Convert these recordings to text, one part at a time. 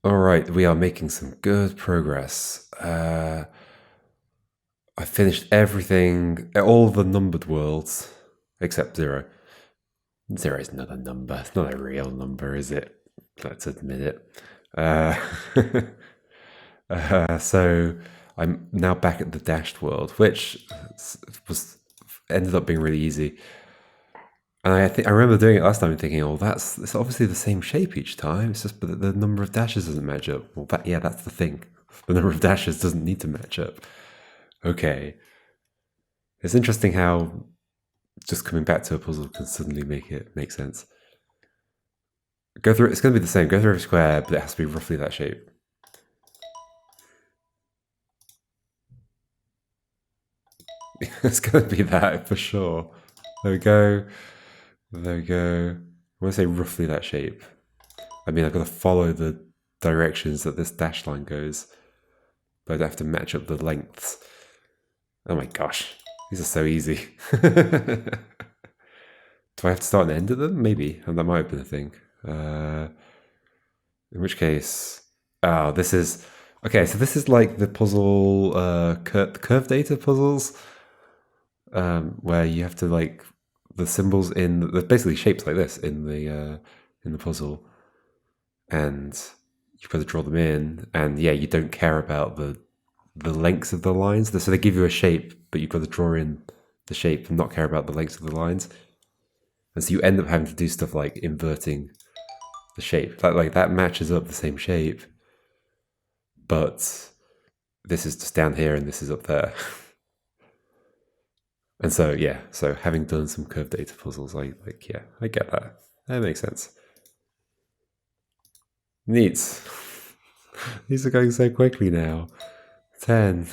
Alright, we are making some good progress. I finished everything, all the numbered worlds, except 0. 0 is not a number. It's not a real number, is it? Let's admit it. Uh, so I'm now back at the dashed world, which was ended up being really easy. And I remember doing it last time and thinking, oh, it's obviously the same shape each time. It's just that the number of dashes doesn't match up. Well, that's the thing. The number of dashes doesn't need to match up. Okay. It's interesting how just coming back to a puzzle can suddenly make it make sense. Go through. It's going to be the same. Go through a square, but it has to be roughly that shape. It's going to be that for sure. There we go. There we go. When I say roughly that shape, I mean I've got to follow the directions that this dash line goes, but I have to match up the lengths. Oh my gosh, these are so easy. Do I have to start and end at them? Maybe, and that might have been a thing. In which case, oh, this is okay. So this is like the puzzle, curve data puzzles, where you have to like the symbols in the basically shapes like this in the puzzle, and you've got to draw them in. And yeah, you don't care about the lengths of the lines. So they give you a shape, but you've got to draw in the shape and not care about the lengths of the lines. And so you end up having to do stuff like inverting the shape. Like that matches up the same shape, but this is just down here and this is up there. And so yeah, so having done some curve data puzzles, I get that. That makes sense. Neat. These are going so quickly now. 10.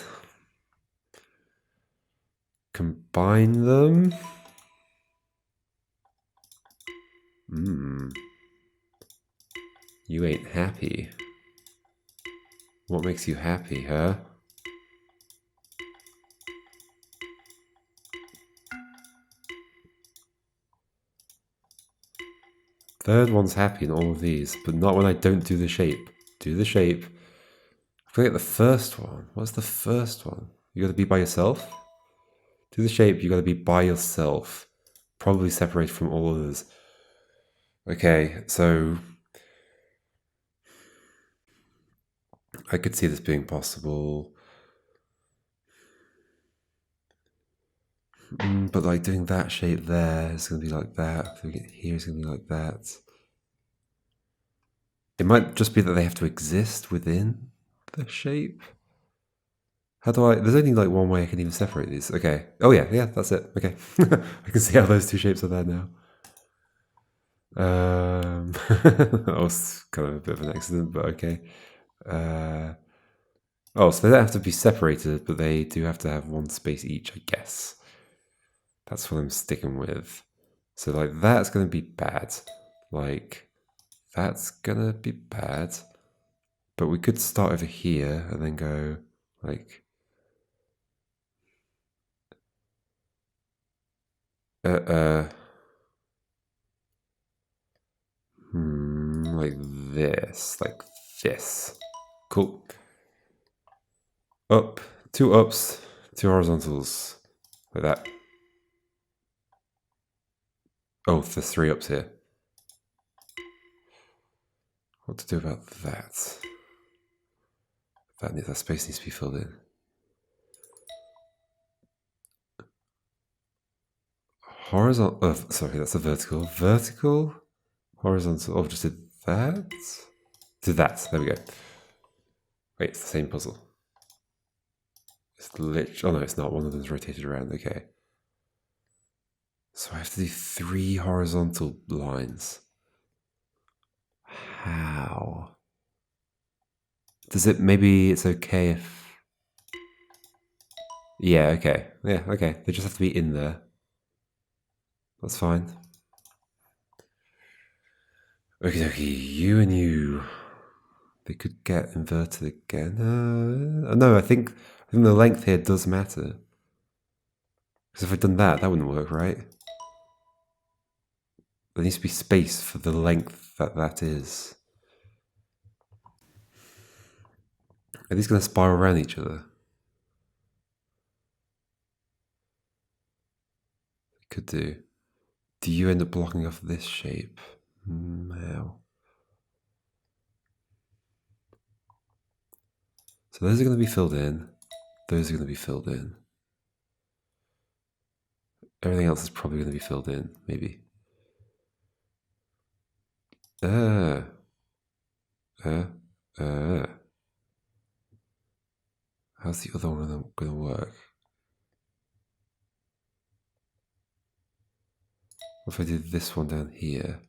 Combine them. You ain't happy. What makes you happy, huh? Third one's happy in all of these, but not when I don't do the shape. Do the shape. I forget the first one. What's the first one? You gotta be by yourself? Do the shape, you gotta be by yourself. Probably separated from all others. Okay, so I could see this being possible. But like doing that shape there is going to be like that. Doing it here is going to be like that. It might just be that they have to exist within the shape. How do I... There's only like one way I can even separate these. Okay. Oh yeah, that's it. Okay. I can see how those two shapes are there now. That was kind of a bit of an accident, but okay. Oh, so they don't have to be separated, but they do have to have one space each, I guess. That's what I'm sticking with. So like that's going to be bad. Like that's going to be bad. But we could start over here and then go like like this. Cool. Up, 2 ups, 2 horizontals, like that. Oh, there's 3 ups here. What to do about that? That space needs to be filled in. Horizontal. Sorry, that's a vertical. Vertical, horizontal. Oh, just did that. Did that. There we go. Wait, it's the same puzzle. It's literally. Oh no, it's not. One of them's rotated around. Okay. So I have to do 3 horizontal lines. How? Does it? Maybe it's okay if. Yeah. Okay. Yeah. Okay. They just have to be in there. That's fine. Okie dokie, you and you. They could get inverted again. No, I think the length here does matter. Because if I'd done that, that wouldn't work, right? There needs to be space for the length that is. Are these going to spiral around each other? Could do. Do you end up blocking off this shape? How? So those are going to be filled in. Those are going to be filled in. Everything else is probably going to be filled in, maybe. How's the other one going to work? What if I did this one down here?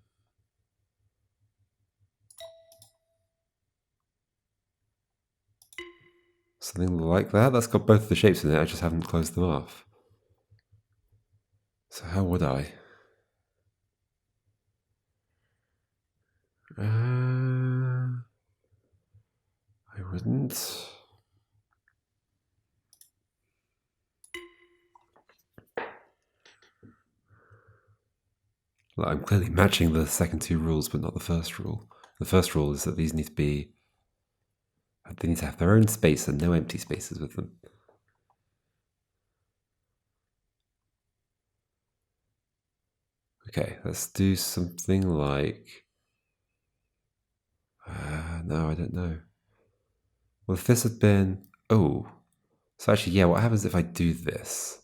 Something like that? That's got both the shapes in it, I just haven't closed them off. So how would I? I wouldn't. Well, I'm clearly matching the second two rules, but not the first rule. The first rule is that these need to be... They need to have their own space and no empty spaces with them. Okay, let's do something like... no, I don't know. Well, if this had been... Oh. So actually, yeah, what happens if I do this?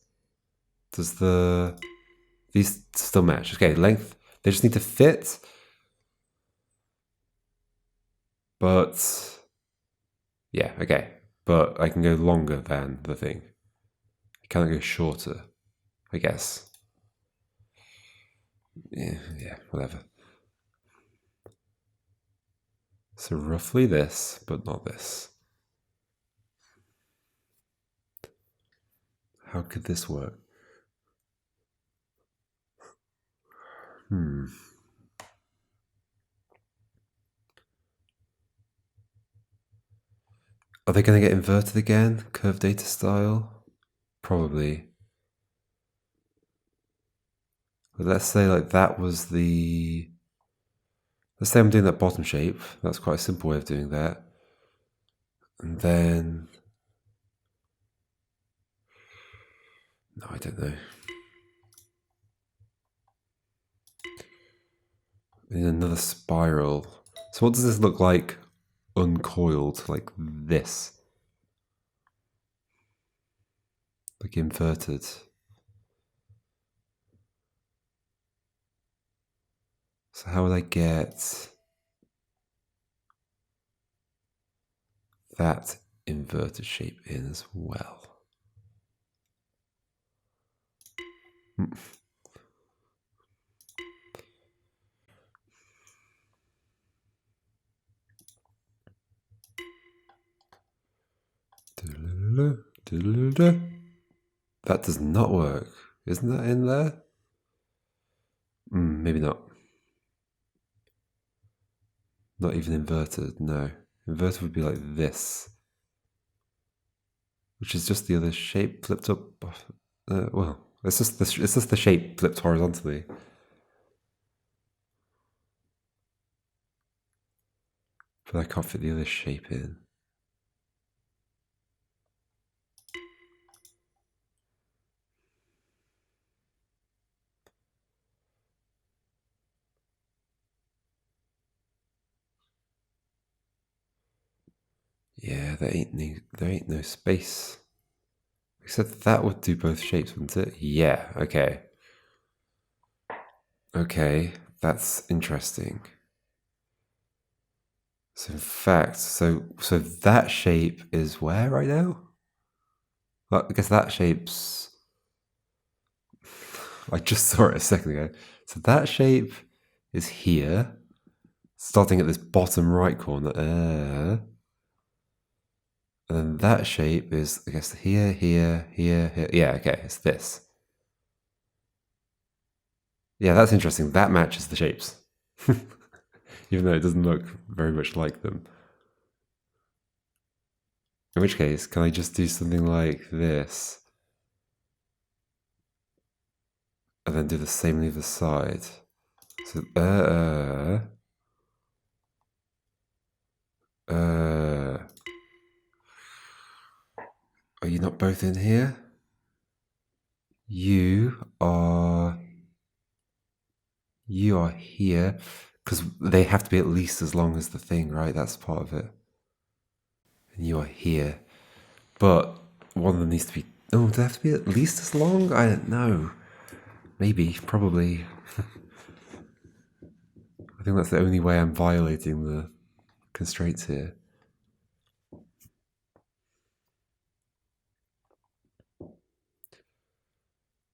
Does the... These still match. Okay, length. They just need to fit. But... Yeah, okay. But I can go longer than the thing. I can't go shorter, I guess. Yeah, whatever. So roughly this, but not this. How could this work? Are they going to get inverted again? Curve data style? Probably. But let's say like that was the... Let's say I'm doing that bottom shape. That's quite a simple way of doing that. And then... No, I don't know. In another spiral. So what does this look like uncoiled? Like this? Like inverted. So how would I get that inverted shape in as well? That does not work. Isn't that in there? Maybe not. Not even inverted, no. Inverted would be like this. Which is just the other shape flipped up. Well, it's just the shape flipped horizontally. But I can't fit the other shape in. Yeah, there ain't no space. Except that would do both shapes, wouldn't it? Yeah, okay. Okay, that's interesting. So in fact, so that shape is where right now? Well, I guess that shape's... I just saw it a second ago. So that shape is here, starting at this bottom right corner. And then that shape is, I guess, here, here, here, here. Yeah, okay, it's this. Yeah, that's interesting. That matches the shapes. Even though it doesn't look very much like them. In which case, can I just do something like this? And then do the same on the other side. So, you're not both in here? You are here, because they have to be at least as long as the thing, right? That's part of it. And you are here. But one of them needs to be... Oh, do they have to be at least as long? I don't know. Maybe, probably. I think that's the only way I'm violating the constraints here.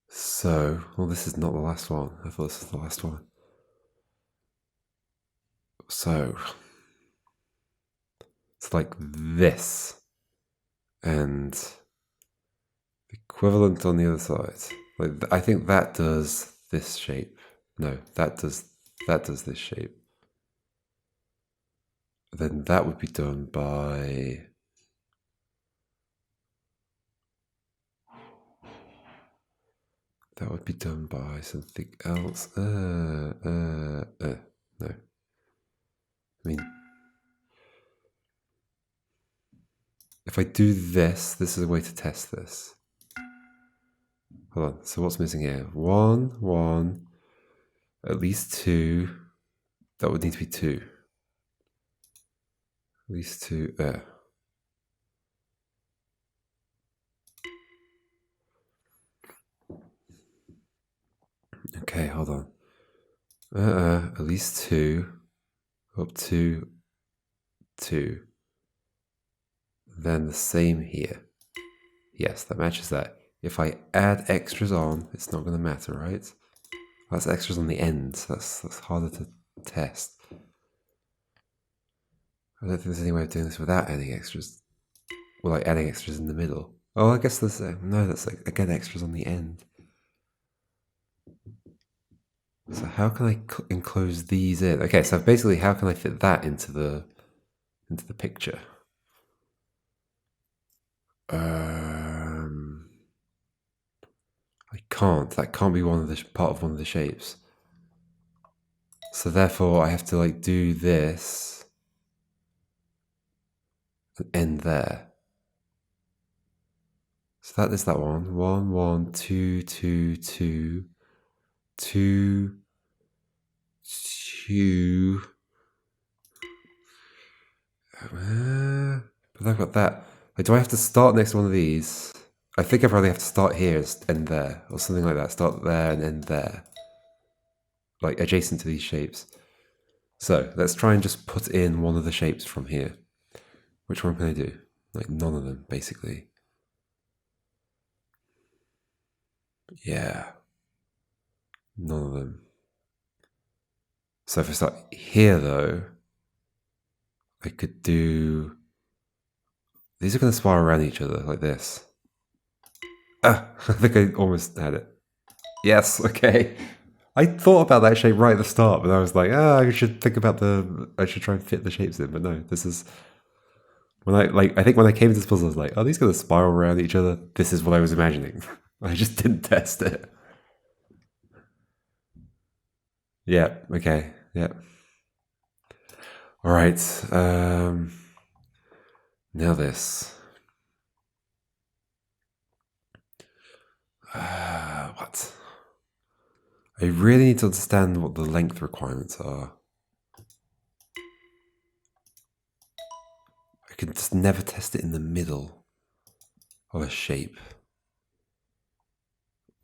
So, well, this is not the last one. I thought this was the last one. So, it's like this. And the equivalent on the other side. Like, I think that does this shape. No, that does this shape. Then that would be done by... That would be done by something else. No. I mean, if I do this, this is a way to test this. Hold on, so what's missing here? 1, at least 2. That would need to be 2. At least 2, there. Okay, hold on. At least 2. Up to 2. Then the same here. Yes, that matches that. If I add extras on, it's not going to matter, right? That's extras on the ends. That's harder to test. I don't think there's any way of doing this without adding extras. Well, like adding extras in the middle. Oh, I guess there's... no, that's like, again, extras on the end. So how can I enclose these in? Okay, so basically, how can I fit that into the picture? I can't. That can't be part of one of the shapes. So therefore, I have to like do this and end there. So that is that one. 1, 1, 2, 2, 2, 2, 2. But I've got that. Like, do I have to start next to one of these? I think I probably have to start here and end there, or something like that. Start there and end there, like adjacent to these shapes. So let's try and just put in one of the shapes from here. Which one can I do? Like none of them, basically. Yeah. None of them. So if I start here, though, I could do... These are going to spiral around each other, like this. Ah, I think I almost had it. Yes, okay. I thought about that shape right at the start, but I was like, I should think about I should try and fit the shapes in, but no, this is... I think when I came to this puzzle, I was like, are these going to spiral around each other? This is what I was imagining. I just didn't test it. Yeah, okay, yeah. All right, now this. What? I really need to understand what the length requirements are. I can just never test it in the middle of a shape.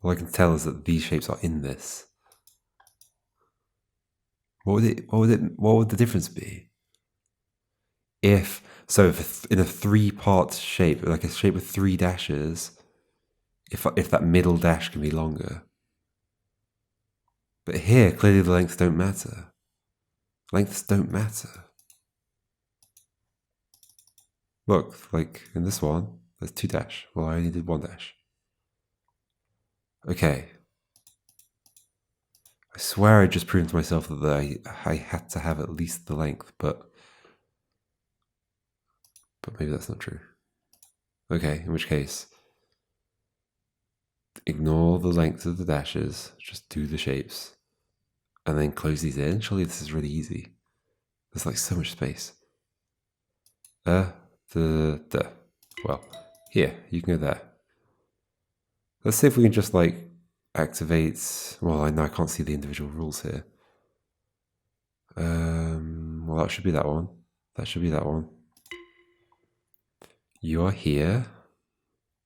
All I can tell is that these shapes are in this. What would the difference be? If in a 3-part shape, like a shape with 3 dashes, if that middle dash can be longer. But here, clearly the lengths don't matter. Lengths don't matter. Look, like in this one, there's 2 dash. Well, I only did 1 dash. Okay. I swear I just proved to myself that I had to have at least the length, but maybe that's not true. Okay, in which case, ignore the length of the dashes, just do the shapes, and then close these in. Surely this is really easy. There's like so much space. Well, Here, you can go there. Let's see if we can just like activate. Well, I know I can't see the individual rules here. Well, that should be that one. That should be that one. You are here.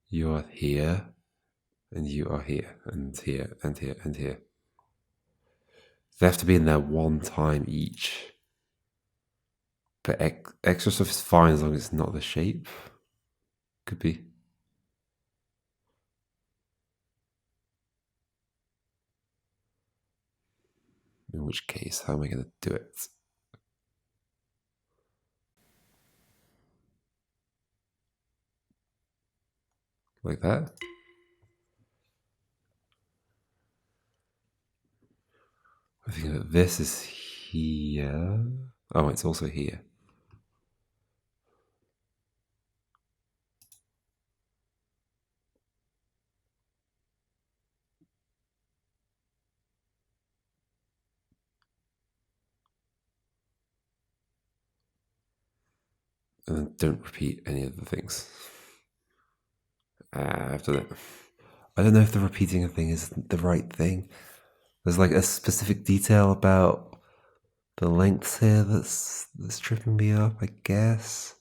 You are here. And you are here. And here. And here. And here. They have to be in there one time each. But extra stuff is fine as long as it's not the shape. Could be. In which case, how am I going to do it? Like that? I think that this is here. Oh, it's also here. And then don't repeat any of the things. I've done it. I don't know if the repeating a thing is the right thing. There's like a specific detail about the lengths here that's tripping me up, I guess.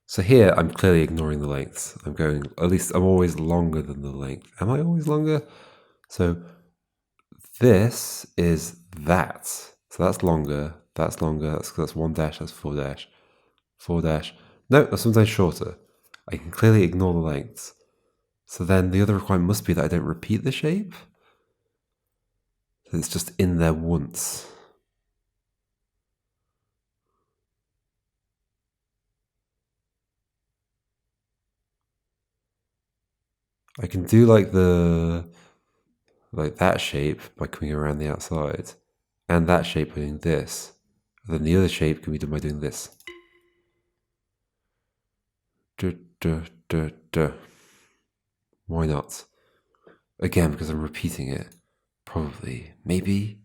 So here I'm clearly ignoring the lengths. I'm going, at least I'm always longer than the length. Am I always longer? So this is that. So that's longer. That's longer. That's 1 dash. That's 4 dash. 4 dash. No, that's sometimes shorter. I can clearly ignore the lengths. So then the other requirement must be that I don't repeat the shape. So it's just in there once. I can do like that shape by coming around the outside, and that shape by doing this. And then the other shape can be done by doing this. Duh, duh, duh, duh. Why not? Again, because I'm repeating it. Probably. Maybe.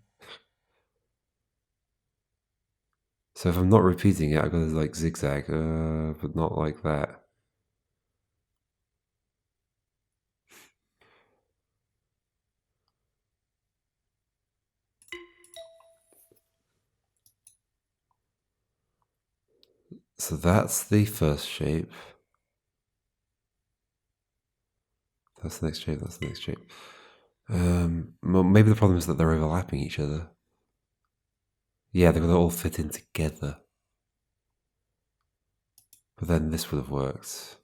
So if I'm not repeating it, I've got to like zigzag, but not like that. So that's the first shape. That's the next shape, that's the next shape. Maybe the problem is that they're overlapping each other. Yeah, they're going to all fit in together. But then this would have worked.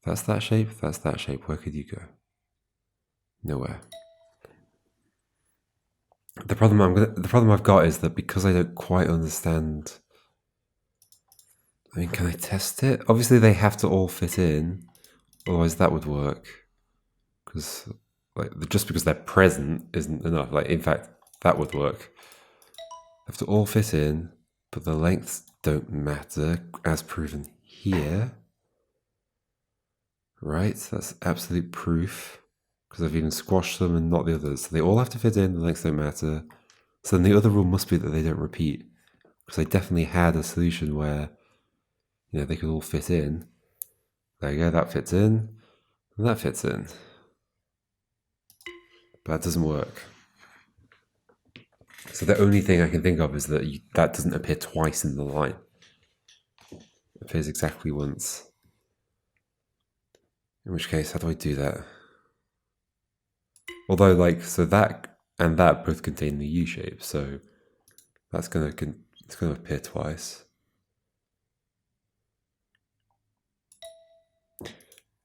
That's that shape, that's that shape. Where could you go? Nowhere. The problem I've got is that because I don't quite understand. I mean, can I test it? Obviously, they have to all fit in, otherwise that would work. Because just because they're present isn't enough. Like, in fact, that would work. They have to all fit in, but the lengths don't matter, as proven here. Right, that's absolute proof, because I've even squashed them and not the others. So they all have to fit in, the lengths don't matter. So then the other rule must be that they don't repeat, because I definitely had a solution where, they could all fit in. There you go, that fits in, and that fits in. But that doesn't work. So the only thing I can think of is that that doesn't appear twice in the line. It appears exactly once. In which case, how do I do that? Although, so that and that both contain the U shape, so it's gonna appear twice.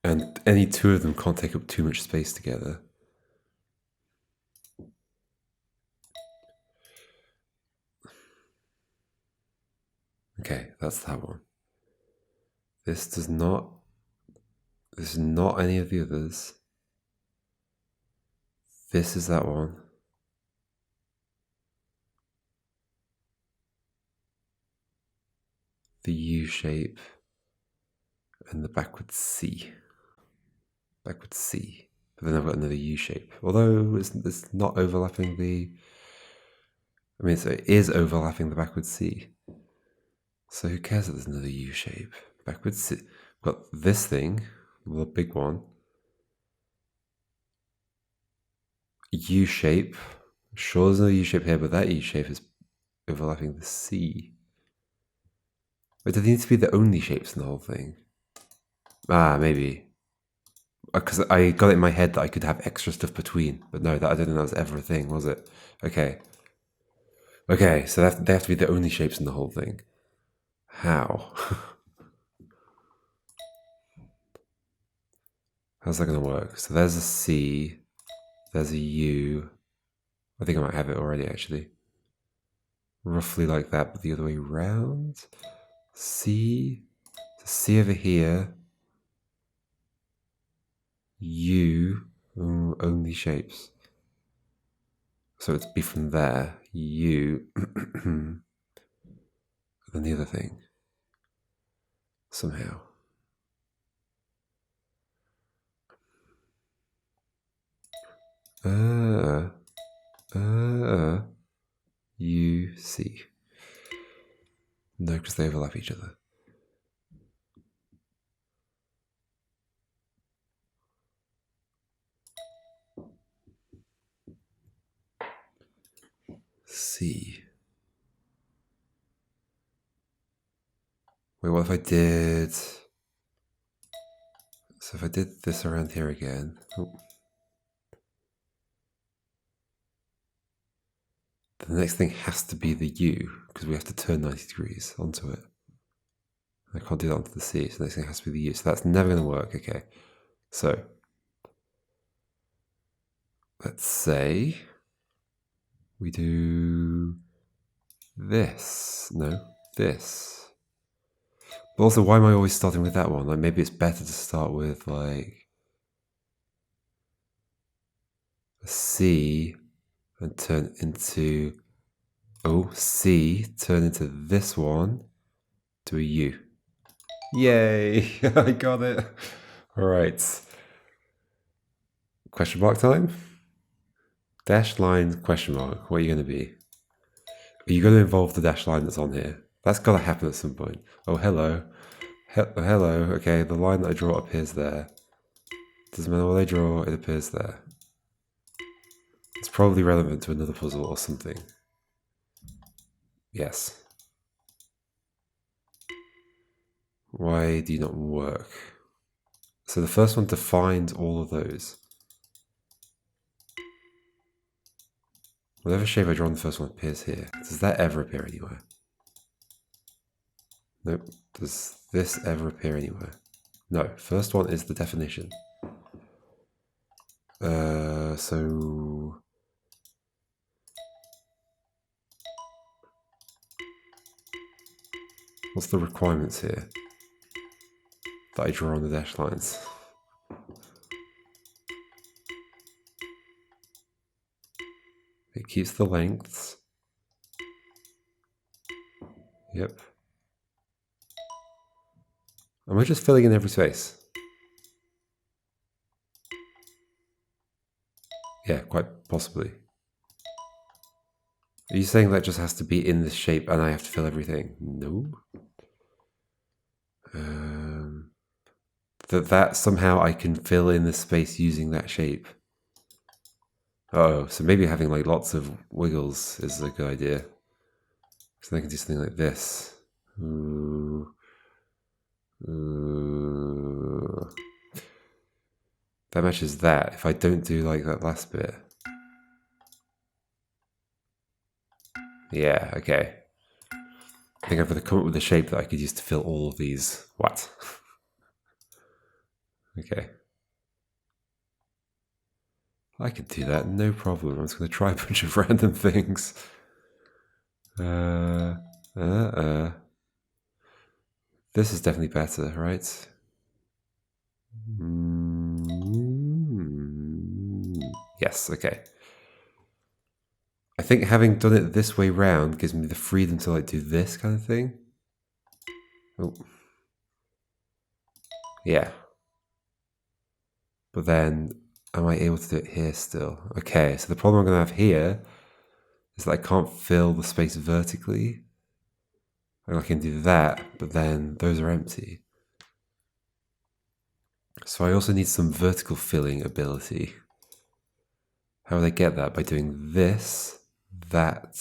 And any two of them can't take up too much space together. Okay, that's that one. This is not any of the others. This is that one. The U shape and the backwards C. Backwards C. But then I've got another U shape. Although it's not overlapping the... I mean, so it is overlapping the backwards C. So who cares that there's another U shape? Backwards C. We've got this thing, the big one. U shape. Sure, there's no U shape here, but that U shape is overlapping the C. Wait, do they need to be the only shapes in the whole thing? Ah, maybe. Because I got it in my head that I could have extra stuff between, but no, that I don't think that was ever a thing, was it? Okay. Okay, so they have to be the only shapes in the whole thing. How? How's that going to work? So there's a C, there's a U. I think I might have it already, actually. Roughly like that, but the other way around. C, C over here. U, only shapes. So it'd be from there, U, and then the other thing. Somehow. U, C. No, because they overlap each other. C. Wait, what if I did... So if I did this around here again... Oh. The next thing has to be the U, because we have to turn 90 degrees onto it. I can't do that onto the C, so the next thing has to be the U. So that's never going to work, okay. So, let's say we do this. No, this. But also, why am I always starting with that one? Like, maybe it's better to start with, like, a C and turn into, oh, C, turn into this one to a U. Yay, I got it. All right. Question mark time? Dash line, question mark. What are you going to be? Are you going to involve the dash line that's on here? That's got to happen at some point. Oh, hello. Hello. Okay, the line that I draw appears there. Doesn't matter what I draw, it appears there. It's probably relevant to another puzzle or something. Yes. Why do you not work? So the first one defines all of those. Whatever shape I draw on the first one appears here. Does that ever appear anywhere? Nope. Does this ever appear anywhere? No. First one is the definition. So... What's the requirements here that I draw on the dash lines? It keeps the lengths. Yep. Am I just filling in every space? Yeah, quite possibly. Are you saying that just has to be in this shape and I have to fill everything? No. That somehow I can fill in this space using that shape. Oh, so maybe having like lots of wiggles is a good idea. So then I can do something like this. Ooh. Ooh. That matches that. If I don't do like that last bit. Yeah, okay. I think I'm going to come up with a shape that I could use to fill all of these. What? Okay. I could do that, no problem. I'm just going to try a bunch of random things. This is definitely better, right? Yes, okay. I think having done it this way round gives me the freedom to like do this kind of thing. Oh. Yeah. But then, am I able to do it here still? Okay, so the problem I'm going to have here is that I can't fill the space vertically. And I can do that, but then those are empty. So I also need some vertical filling ability. How would I get that? By doing this, that,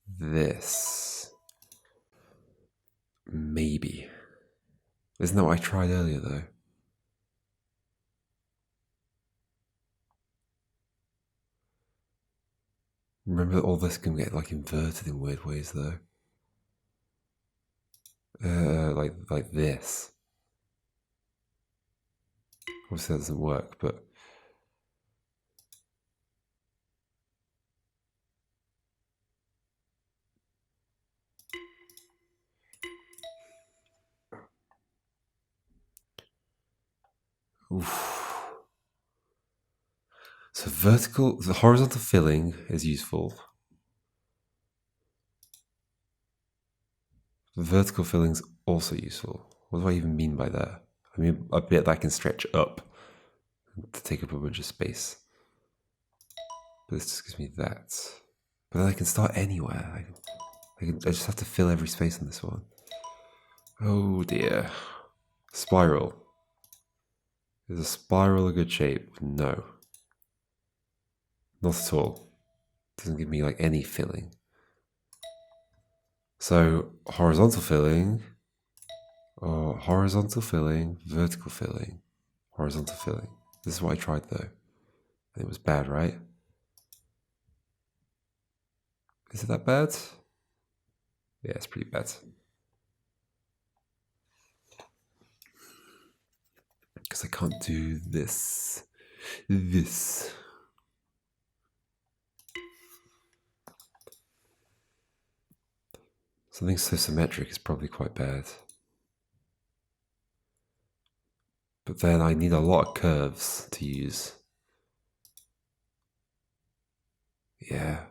this. Maybe. Isn't that what I tried earlier, though? Remember that all this can get like inverted in weird ways, though. Like this. Obviously that doesn't work, but oof. So the horizontal filling is useful. The vertical filling is also useful. What do I even mean by that? I mean a bit that I can stretch up to take up a bunch of space. But this just gives me that. But then I can start anywhere. I just have to fill every space on this one. Oh dear. Spiral. Is a spiral a good shape? No. Not at all. Doesn't give me like any filling. So horizontal filling, or horizontal filling, vertical filling, horizontal filling. This is what I tried though. It was bad, right? Is it that bad? Yeah, it's pretty bad. Because I can't do this. This. Something so symmetric is probably quite bad. But then I need a lot of curves to use. Yeah.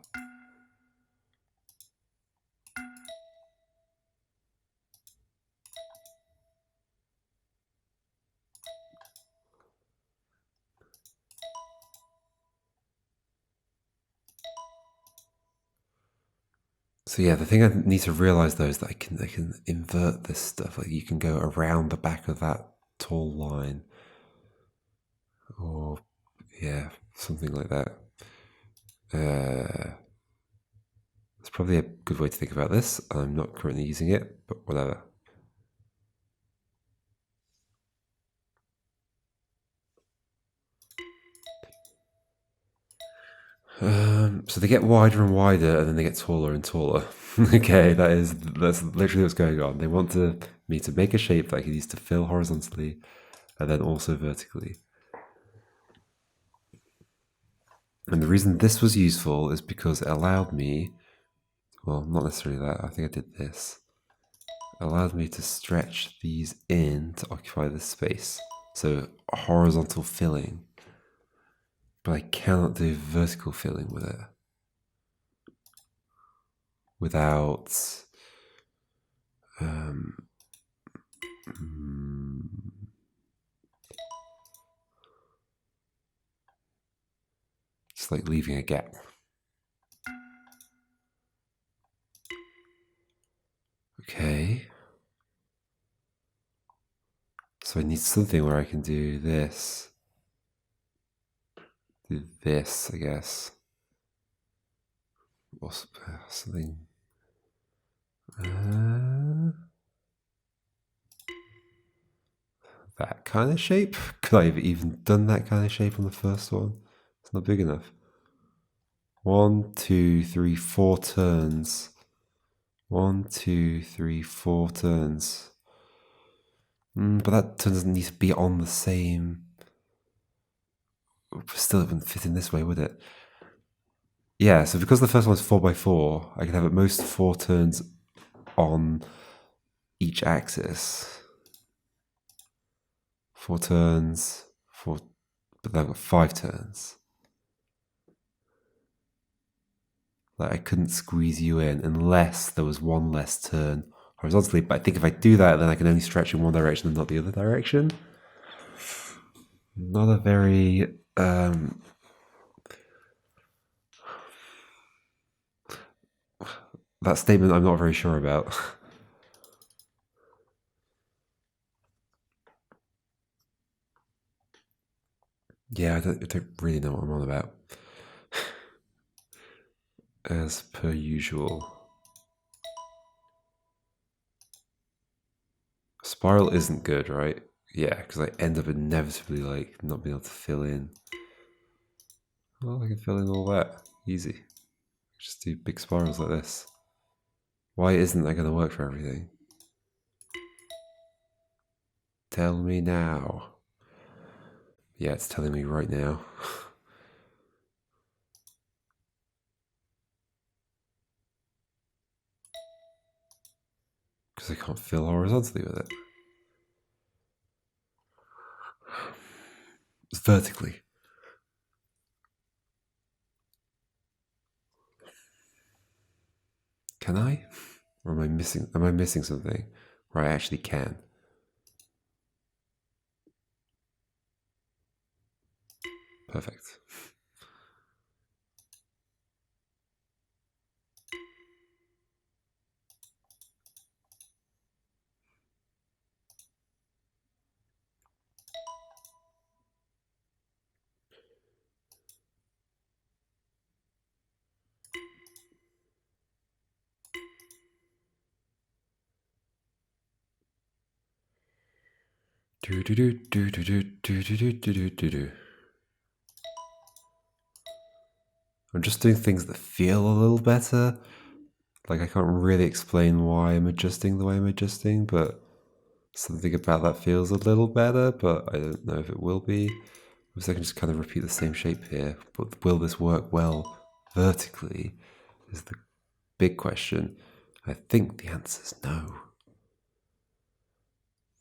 So yeah, the thing I need to realize though is that I can invert this stuff. Like you can go around the back of that tall line, or yeah, something like that. It's probably a good way to think about this. I'm not currently using it, but whatever. So they get wider and wider, and then they get taller and taller. Okay, that's literally what's going on. They want me to make a shape that I can use to fill horizontally, and then also vertically. And the reason this was useful is because it allowed me, well, not necessarily that. I think I did this. It allowed me to stretch these in to occupy this space. So horizontal filling. But I cannot do vertical filling with it without just like leaving a gap. Okay. So I need something where I can do this. Do this, I guess. Or something. That kind of shape? Could I have even done that kind of shape on the first one? It's not big enough. 1, 2, 3, 4 turns. 1, 2, 3, 4 turns. But that turn doesn't need to be on the same. Still, it wouldn't fit in this way, would it? Yeah, so because the first one's 4x4, I can have at most 4 turns on each axis. 4 turns, but then I've got 5 turns. Like I couldn't squeeze you in unless there was one less turn horizontally. But I think if I do that, then I can only stretch in one direction and not the other direction. Not a very that statement I'm not very sure about. Yeah, I don't really know what I'm on about. As per usual. Spiral isn't good, right? Yeah, because I end up inevitably like not being able to fill in. Well, I can fill in all that. Easy. Just do big spirals like this. Why isn't that going to work for everything? Tell me now. Yeah, it's telling me right now. Because I can't fill horizontally with it. It's vertically. Can I? Or am I missing something where I actually can? Perfect. Do do do do do do do do do do do. I'm just doing things that feel a little better. Like I can't really explain why I'm adjusting the way I'm adjusting, but something about that feels a little better, but I don't know if it will be. So I can just kind of repeat the same shape here, but will this work well vertically is the big question. I think the answer is no.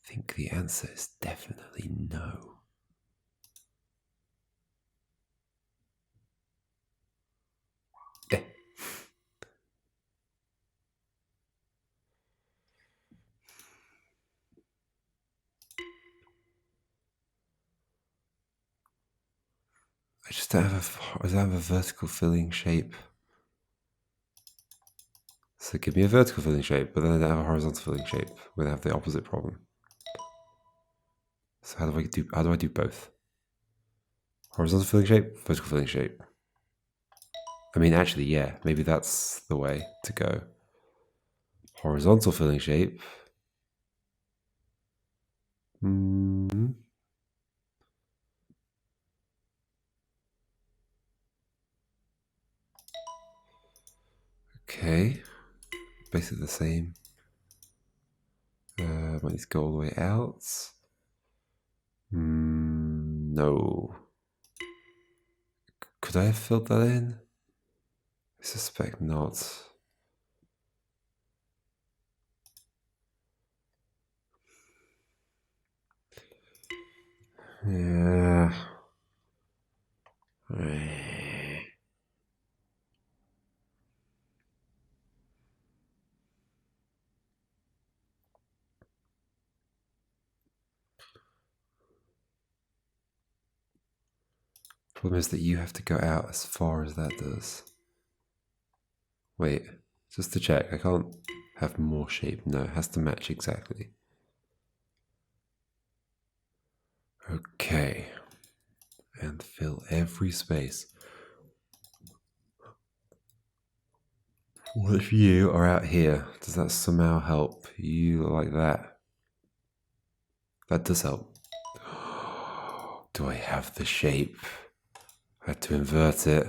I think the answer is definitely no. Eh. I just don't have a vertical filling shape. So give me a vertical filling shape, but then I don't have a horizontal filling shape. We're gonna have the opposite problem. So how do I do both? Horizontal filling shape, vertical filling shape. I mean, actually, yeah, maybe that's the way to go. Horizontal filling shape. Okay, basically the same. Might need to go all the way out. No. Could I have filled that in? I suspect not. Yeah. Problem is that you have to go out as far as that does. Wait, just to check, I can't have more shape. No, it has to match exactly. Okay. And fill every space. What if you are out here? Does that somehow help? You look like that. That does help. Do I have the shape? I had to invert it.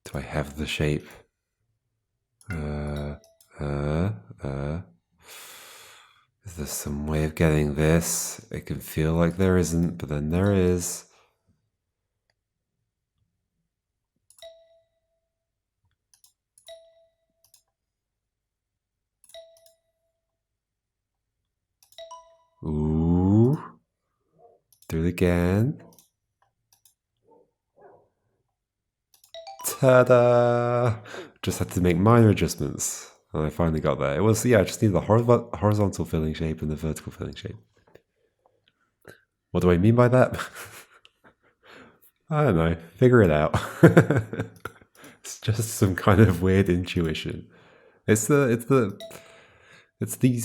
Do I have the shape? Is there some way of getting this? It can feel like there isn't, but then there is. Ooh. Do it again. Ta-da! Just had to make minor adjustments. And I finally got there. It was, yeah, I just needed the horizontal filling shape and the vertical filling shape. What do I mean by that? I don't know. Figure it out. It's just some kind of weird intuition. It's these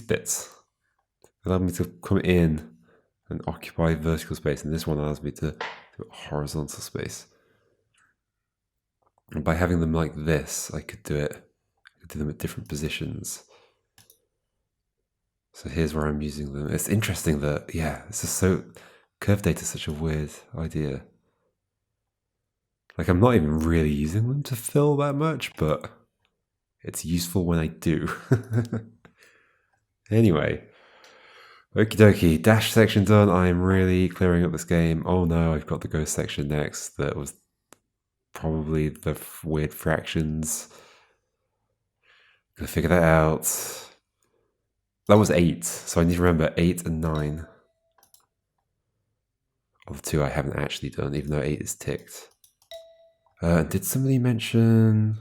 bits that allow me to come in and occupy vertical space, and this one allows me to do horizontal space. And by having them like this, I could do them at different positions. So here's where I'm using them. It's interesting that, yeah, this is so, curve data is such a weird idea. Like I'm not even really using them to fill that much, but it's useful when I do. Anyway, okie dokie, dash section done. I am really clearing up this game. Oh no, I've got the ghost section next. That was probably the weird fractions. Gonna figure that out. That was 8, so I need to remember 8 and 9. Of the two I haven't actually done, even though 8 is ticked. Did somebody mention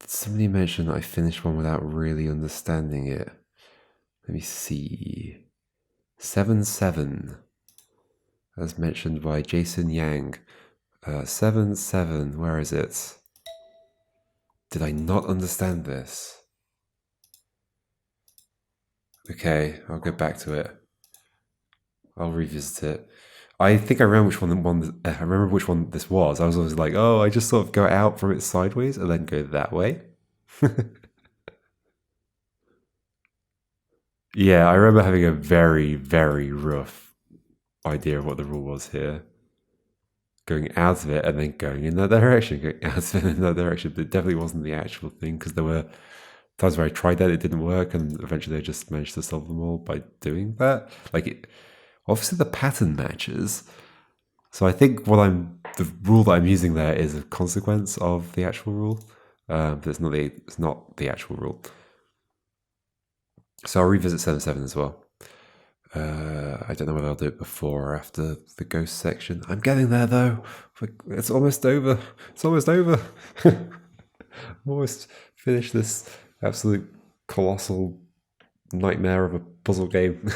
that I finished one without really understanding it? Let me see. 7-7, as mentioned by Jason Yang. 7-7, where is it? Did I not understand this? Okay, I'll go back to it. I'll revisit it. I think I remember which one this was. I was always like, oh, I just sort of go out from it sideways and then go that way. Yeah, I remember having a very, very rough idea of what the rule was here. Going out of it and then going in that direction, going out of it in that direction. But it definitely wasn't the actual thing, because there were times where I tried that, it didn't work, and eventually I just managed to solve them all by doing that. Obviously the pattern matches. So I think the rule that I'm using there is a consequence of the actual rule, but it's not the actual rule. So I'll revisit 7-7 as well. I don't know whether I'll do it before or after the ghost section. I'm getting there though. It's almost over. It's almost over. Almost finished this absolute colossal nightmare of a puzzle game.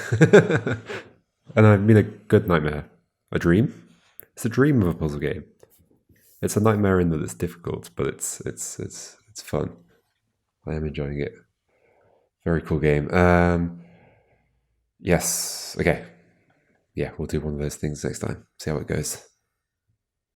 And I mean a good nightmare. A dream? It's a dream of a puzzle game. It's a nightmare in that it's difficult, but it's fun. I am enjoying it. Very cool game. Yes. Okay. Yeah, we'll do one of those things next time. See how it goes.